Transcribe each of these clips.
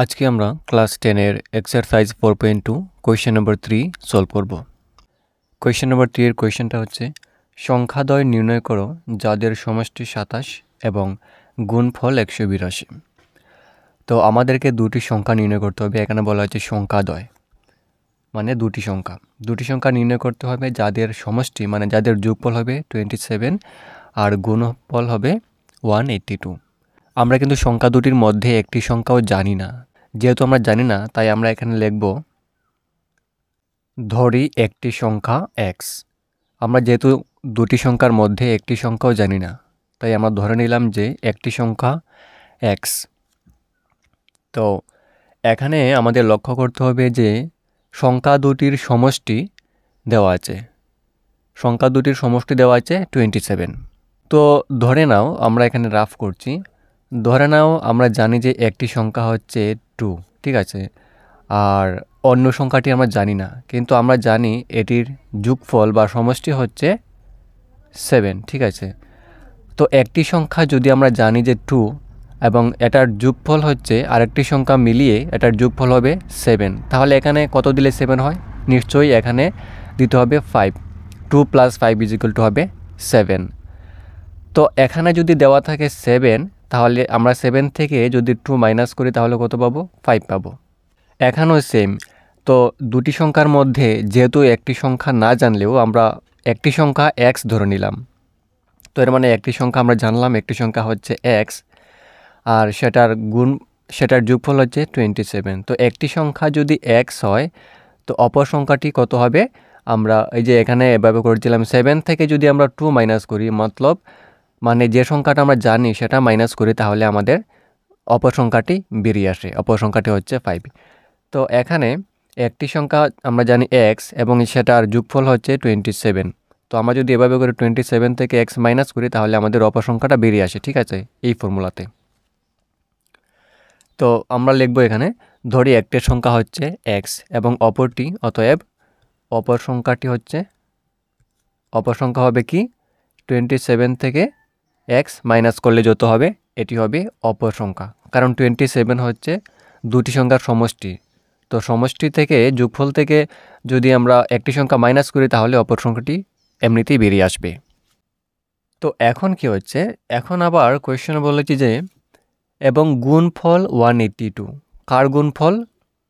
আজকে আমরা ক্লাস 10 এর এক্সারসাইজ 4.2 কোয়েশ্চেন নম্বর 3 সলভ করব। কোয়েশ্চেন নম্বর 3 এর কোয়েশ্চেনটা হচ্ছে সংখ্যাদ্বয় নির্ণয় করো যাদের সমষ্টি 27 এবং গুণফল 182। তো আমাদেরকে দুটি সংখ্যা নির্ণয় করতে হবে। এখানে বলা হচ্ছে সংখ্যাদ্বয় মানে দুটি সংখ্যা নির্ণয় করতে হবে যাদের সমষ্টি মানে যাদের যোগফল হবে 27 আর গুণফল হবে 182। আমরা কিন্তু সংখ্যা দুটির মধ্যে একটি সংখ্যাও জানি না। যেহেতু আমরা জানি না তাই আমরা এখানে লিখব ধরি একটি সংখ্যা x। আমরা যেহেতু দুটি সংখ্যার মধ্যে একটি সংখ্যাও জানি না তাই আমরা ধরে নিলাম যে একটি সংখ্যা x। তো এখানে আমাদের লক্ষ্য করতে হবে যে সংখ্যা দুটির সমষ্টি দেওয়া আছে। সংখ্যা দুটির সমষ্টি দেওয়া আছে 27। তো ধরে নাও আমরা এখানে রাফ করছি। ধরে নাও আমরা জানি যে একটি সংখ্যা হচ্ছে 2, ঠিক আছে, আর অন্য সংখ্যাটি আমরা জানি না, কিন্তু আমরা জানি এটির যোগফল বা সমষ্টি হচ্ছে 7, ঠিক আছে। তো একটি সংখ্যা যদি আমরা জানি যে 2 এবং এটার যোগফল হচ্ছে আরেকটি সংখ্যা মিলিয়ে এটার যোগফল হবে 7, তাহলে এখানে কত দিলে 7 হয়? নিশ্চয়ই এখানে দিতে হবে 5। 2 + 5 = হবে 7। তো এখানে যদি দেওয়া থাকে 7, তাহলে আমরা 7 থেকে যদি 2 মাইনাস করি তাহলে কত পাবো? 5 পাবো। এখানেও সেম। তো দুটি সংখ্যার মধ্যে যেহেতু একটি সংখ্যা না জানলেও আমরা একটি সংখ্যা x ধরে নিলাম। তো এর মানে একটি সংখ্যা আমরা জানলাম, একটি সংখ্যা হচ্ছে x আর সেটার যোগফল হচ্ছে 27। তো একটি সংখ্যা যদি x হয় তো অপর সংখ্যাটি কত হবে? আমরা এই যে এখানে এভাবে করেছিলাম 7 থেকে যদি আমরা 2 মাইনাস করি, মানে যে সংখ্যাটা আমরা জানি সেটা মাইনাস করি, তাহলে আমাদের অপর সংখ্যাটি বেরিয়ে আসে। অপর সংখ্যাটি হচ্ছে 5। তো এখানে একটি সংখ্যা আমরা জানি x এবং সেটার যোগফল হচ্ছে 27। তো আমরা যদি এভাবে করে 27 থেকে x মাইনাস করি তাহলে আমাদের অপর সংখ্যাটা বেরিয়ে আসে, ঠিক আছে, এই ফর্মুলাতে। তো আমরা লিখব এখানে ধরি একটি সংখ্যা হচ্ছে x এবং অপরটি, অতএব অপর সংখ্যা হবে কি? 27 থেকে x মাইনাস করলে যত হবে এটি হবে অপর সংখ্যা, কারণ 27 হচ্ছে দুটি সংখ্যার সমষ্টি। তো সমষ্টি থেকে যোগফল থেকে যদি আমরা একটি সংখ্যা মাইনাস করি তাহলে অপর সংখ্যাটি এমনিতেই বেরিয়ে আসবে। তো এখন কি হচ্ছে? এখন আবার কোয়েশ্চনে বলেছি যে এবং গুণফল 182। কার গুণফল?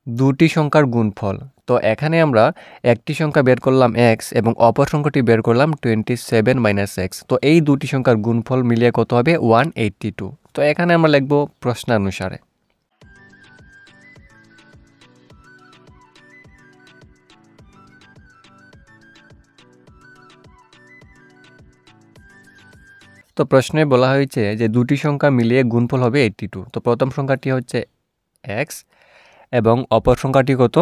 দুটি সংখ্যার গুণফল। তো এখানে আমরা একটি সংখ্যা বের করলাম x এবং অপর সংখ্যাটি বের করলাম 27 - x। তো এই দুটি সংখ্যার গুণফল মিলিয়ে কত হবে? 182। তো এখানে আমরা লিখব প্রশ্নানুসারে। তো প্রশ্নে বলা হয়েছে যে দুটি সংখ্যা মিলিয়ে গুণফল হবে 82। তো প্রথম সংখ্যাটি হচ্ছে x এবং অপর সংখ্যাটি কত?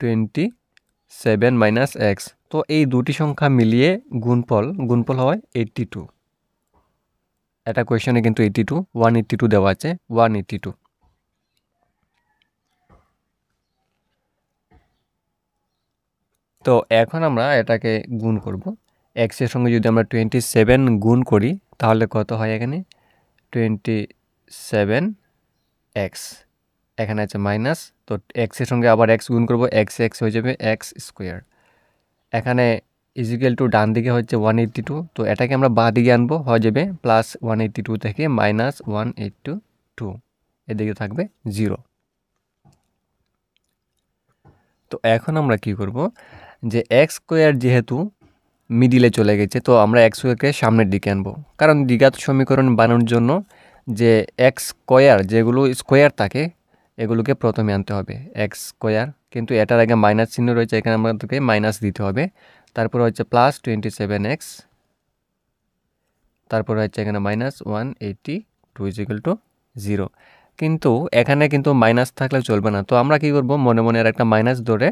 27 - x। তো এই দুটি সংখ্যা মিলিয়ে গুণফল হয় 82। এটা কোয়েশ্চনে কিন্তু 82, 182 দেওয়া আছে, 182। তো এখন আমরা এটাকে গুণ করব। x এর সঙ্গে যদি আমরা 27 গুণ করি তাহলে কত হয়? এখানে 27x, এখানে আছে মাইনাস। তো x এর সঙ্গে আবার x গুণ করব, x হয়ে যাবে x²। এখানে ইজিক্যাল টু ডান দিকে হচ্ছে 182। তো এটাকে আমরা বাঁ দিকে আনবো, হয়ে যাবে +182 থেকে -182। এদিকে থাকবে 0। তো এখন আমরা কি করব যে x² যেহেতু মিডিলে চলে গেছে তো আমরা x²কে সামনের দিকে আনবো, কারণ দ্বিঘাত সমীকরণ বানানোর জন্য যে x² যেগুলো স্কোয়ার থাকে এগুলোকে প্রথমে আনতে হবে, x²। কিন্তু এটার আগে মাইনাস চিহ্ন রয়েছে, এখানে আমাদেরকে মাইনাস দিতে হবে। তারপর হচ্ছে +27x, তারপর হচ্ছে এখানে -182 = 0। কিন্তু এখানে কিন্তু মাইনাস থাকলে চলবে না। তো আমরা কি করব? মনে মনে আর একটা মাইনাস ধরে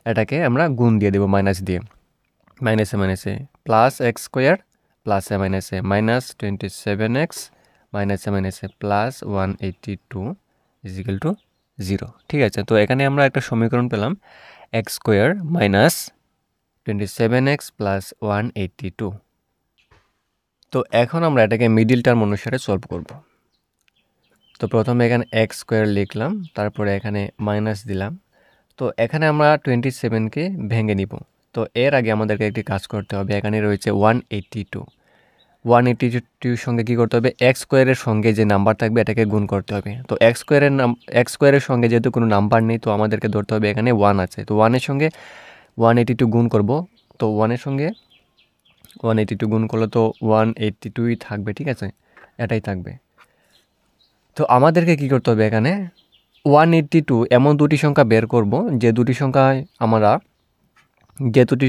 এটাকে আমরা গুণ দিয়ে দেব, মাইনাস দিয়ে। মাইনাসে মাইনাসে +x² প্লাসে মাইনাসে -27x মাইনাসে মাইনাসে +182 = 0, ঠিক আছে। তো এখানে আমরা একটা সমীকরণ পেলাম, x² - 27x + 182। তো এখন আমরা এটাকে মিডিল টার্ম অনুসারে সলভ করব। তো প্রথমে এখানে এক্স স্কোয়ার লিখলাম, তারপরে এখানে মাইনাস দিলাম। তো এখানে আমরা 27কে ভেঙে নিব। তো এর আগে আমাদেরকে একটি কাজ করতে হবে। এখানে রয়েছে 182। 182 সঙ্গে কী করতে হবে? এক্স স্কোয়ারের সঙ্গে যে নাম্বার থাকবে এটাকে গুণ করতে হবে। তো এক্স স্কোয়ারের সঙ্গে যেহেতু কোনো নাম্বার নেই, তো আমাদেরকে ধরতে হবে এখানে 1 আছে। তো 1-এর সঙ্গে 182 গুণ করব। তো 1-এর সঙ্গে 182 গুণ করলে তো 182ই থাকবে, ঠিক আছে, এটাই থাকবে। তো আমাদেরকে কি করতে হবে? এখানে 182 এমন দুটি সংখ্যা বের করব যে দুটি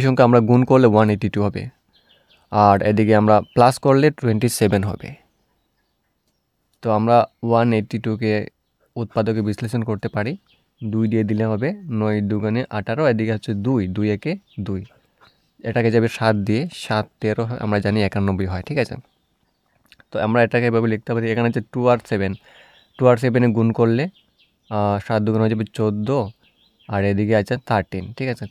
সংখ্যা আমরা গুণ করলে 182 হবে, আর এদিকে আমরা প্লাস করলে 27 হবে। তো আমরা 182কে উৎপাদকে বিশ্লেষণ করতে পারি। 2 দিয়ে দিলে হবে 9 দুগুণে 18, এদিকে হচ্ছে 2, 2 একে 2, এটাকে যাবে 7 দিয়ে, 7 13 আমরা জানি 91 হয়, ঠিক আছে। তো আমরা এটাকে এভাবে লিখতে পারি। এখানে হচ্ছে 2 আর 7, 2 আর 7-এ গুণ করলে 7 দুগুণ হয়ে যাবে 14, আর এদিকে আছে 13, ঠিক আছে,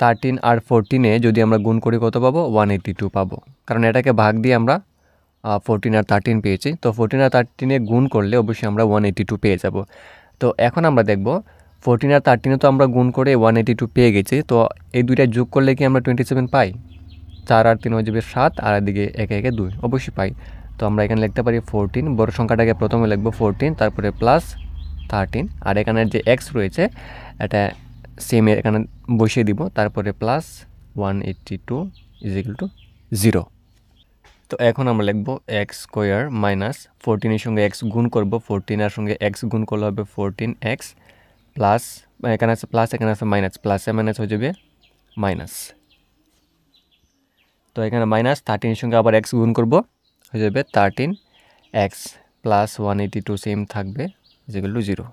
13 আর 14-এ যদি আমরা গুণ করি কত পাবো? 182 পাবো, কারণ এটাকে ভাগ দিয়ে আমরা 14 আর 13 পেয়েছি। তো 14 আর 13-এ গুণ করলে অবশ্যই আমরা 182 পেয়ে যাব। তো এখন আমরা দেখব 14 আর 13-এ তো আমরা গুণ করে 182 পেয়ে গেছি। তো এই দুইটা যোগ করলে কি আমরা 27 পাই? 4 আর 3 হয়ে যাবে 7, আর এদিকে একে একে 2, অবশ্যই পাই। তো আমরা এখানে লিখতে পারি 14, বড় সংখ্যাটাকে প্রথমে লিখব 14, তারপরে প্লাস 13, আর এখানে যে এক্স রয়েছে এটা সেম এখানে বসিয়ে দিব, তারপরে প্লাস 182 = 0। তো এখন আমরা লিখব এক্স স্কোয়ার মাইনাস 14-এর সঙ্গে এক্স গুণ করব, 14-এর সঙ্গে এক্স গুণ করলে হবে 14x প্লাস, এখানে আছে প্লাস, এখানে আছে মাইনাস, প্লাসে মাইনাস হয়ে যাবে মাইনাস। তো এখানে মাইনাস 13-এর সঙ্গে আবার এক্স গুণ করব, হয়ে যাবে 13x প্লাস 182 সেম থাকবে = 0।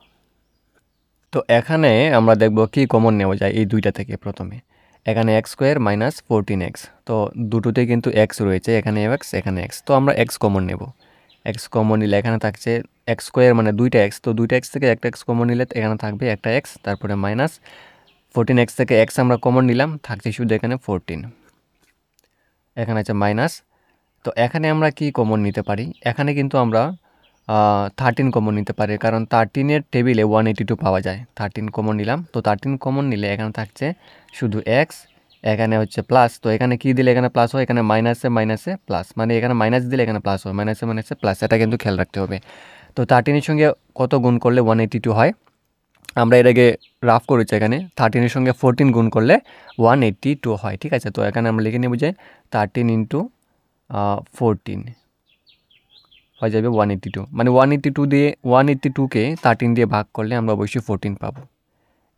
তো এখানে আমরা দেখব কি কমন নেওয়া যায় এই দুইটা থেকে। প্রথমে এখানে এক্স স্কোয়ার মাইনাস 14x, তো দুটোতে কিন্তু এক্স রয়েছে, এখানে এক্স এখানে এক্স, তো আমরা এক্স কমন নেব। এক্স কমন নিলে এখানে থাকছে এক্স স্কোয়ার মানে দুইটা এক্স, তো দুইটা এক্স থেকে একটা এক্স কমন নিলে এখানে থাকবে একটা এক্স, তারপরে মাইনাস 14x থেকে এক্স আমরা কমন নিলাম, থাকছে শুধু এখানে 14, এখানে আছে মাইনাস। তো এখানে আমরা কি কমন নিতে পারি? এখানে কিন্তু আমরা 13 কমন নিতে পারি, কারণ 13-এর টেবিলে 182 পাওয়া যায়। 13 কমন নিলাম, তো 13 কমন নিলে এখানে থাকছে শুধু এক্স, এখানে হচ্ছে প্লাস, তো এখানে কি দিলে এখানে প্লাস হয়? এখানে মাইনাসে মাইনাসে প্লাস, মানে এখানে মাইনাস দিলে এখানে প্লাস হয়, মাইনাসে মাইনাসে প্লাস, এটা কিন্তু খেয়াল রাখতে হবে। তো 13-এর সঙ্গে কত গুণ করলে 182 হয়? আমরা এর আগে রাফ করেছি, এখানে 13-এর সঙ্গে 14 গুণ করলে 182 হয়, ঠিক আছে। তো এখানে আমরা লিখে নেব যে 13 × 14 হয়ে যাবে 182, মানে 182কে 13 দিয়ে ভাগ করলে আমরা অবশ্যই 14 পাবো,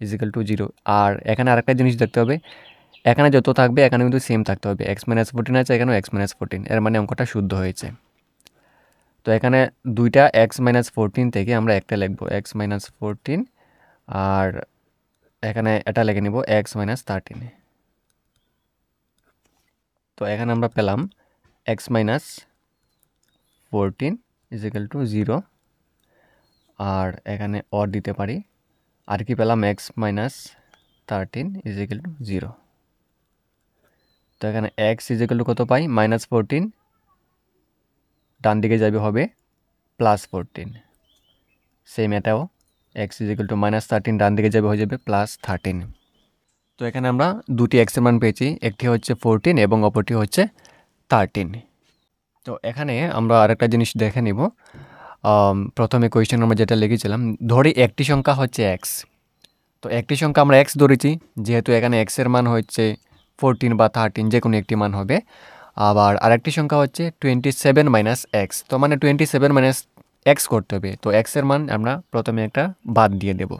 = 0। আর এখানে আরেকটা জিনিস দেখতে হবে, এখানে যত থাকবে এখানে কিন্তু সেম থাকতে হবে। x - 14 আছে, এখানেও x - 14, এর মানে অঙ্কটা শুদ্ধ হয়েছে। তো এখানে দুইটা x - 14 থেকে আমরা একটা লিখব x - 14, আর এখানে এটা লিখে নিব x - 13। তো এখানে আমরা পেলাম x - 14 = 0, আর এখানে অর দিতে পারি, আর কি পেলাম? x - 13 = 0। তো এখানে x = কত পাই? -14, ডান দিকে যাবে হবে +14, সেম এটাও x = -13, ডান দিকে যাবে হয়ে যাবে +13। তো এখানে আমরা দুটি x এর মান পেয়েছি, একটি হচ্ছে 14 এবং অপরটি হচ্ছে 13। তো এখানে আমরা আরেকটা জিনিস দেখে নিব। প্রথমে কোয়েশ্চেন আমরা যেটা লিখেছিলাম, ধরি একটি সংখ্যা হচ্ছে x। তো একটি সংখ্যা আমরা x ধরেছি, যেহেতু এখানে x এর মান হচ্ছে 14 বা 13, যে কোনো একটি মান হবে। আবার আরেকটি সংখ্যা হচ্ছে 27 - x, তো মানে 27 - x করতে হবে। তো x এর মান আমরা প্রথমে একটা বাদ দিয়ে দেব।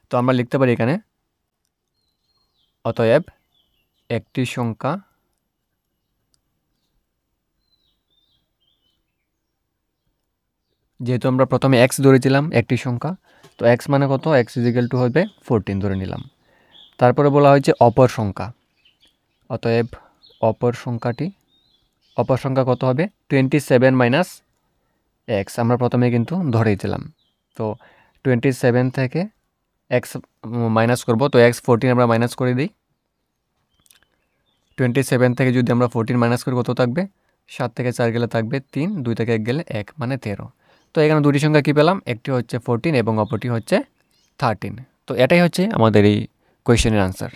তো আমরা লিখতে পারি এখানে, অতএব একটি সংখ্যা যেহেতু আমরা প্রথমে x ধরেছিলাম একটি সংখ্যা, তো x মানে কত? x = হবে 14 ধরে নিলাম। তারপরে বলা হয়েছে অপর সংখ্যা, অতএব অপর সংখ্যা কত হবে? 27 - x আমরা প্রথমে কিন্তু ধরেছিলাম। তো 27 থেকে x মাইনাস করব, তো x 14 আমরা মাইনাস করে দিই। 27 থেকে যদি আমরা 14 মাইনাস করি কত থাকবে? 7 থেকে 4 গেলে থাকবে 3, 2 থেকে 1 গেলে 1 মানে 13। তো এখানে দুটি সংখ্যা কী পেলাম, একটি হচ্ছে 14 এবং অপরটি হচ্ছে 13। তো এটাই হচ্ছে আমাদের এই কোয়েশ্চেনের আনসার।